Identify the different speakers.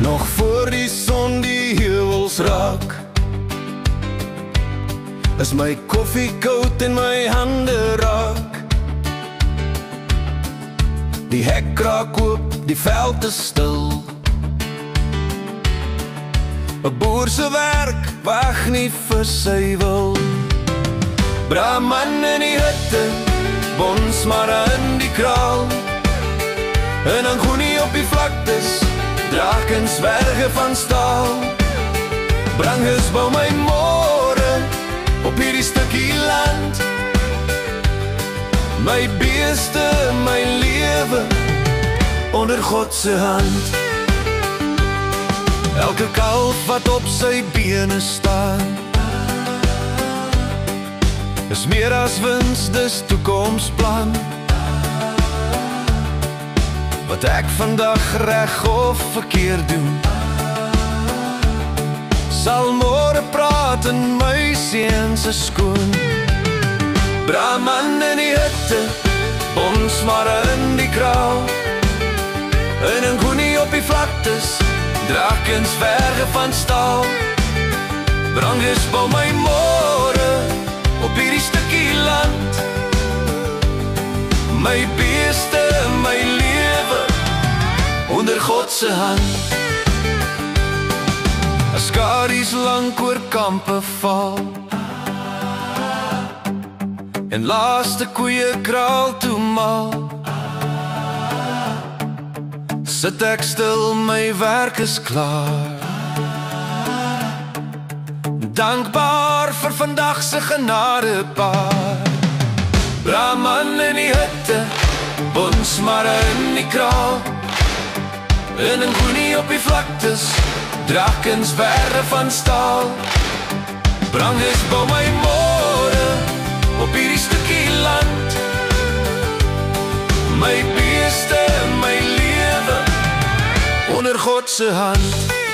Speaker 1: Nog voor die son die heuwels raak, is my koffie koud en my hande raak. Die hek raak oop, die veld is stil. 'n boer se werk wag nie vir sy wil. Brahman in die hutte, bonsmara in die kraal, en Anguni op die vlaktes, drakens zwerge van staal. Branges bou my môre op hierdie stukkie land, my beeste, my lewe onder God se hand. Elke kalf wat op sy bene staan, is meer as wins, dis toekomsplan. Wat ek vandag reg of verkeerd doen, sal môre praat in my seun se skoon. Brahman in die hutte, bonsmara in die kraal, en Anguni op die vlaktes, drakens verge van staal. Branges bou my môre op hierdie stukkie land, my beeste, my lewe onder God se hand. As skadu's lank oor kampe val, en laaste koeie kraal toe mal, sit ek stil, my werk is klaar. Dankbaar vir vandag se genadepaar. Brahman in die hutte, bonsmara in die kraal, en Anguni op die vlaktes, drakens verre van staal. Branges bou my môre op hierdie stukkie land, my beeste, my lewe onder God se hand.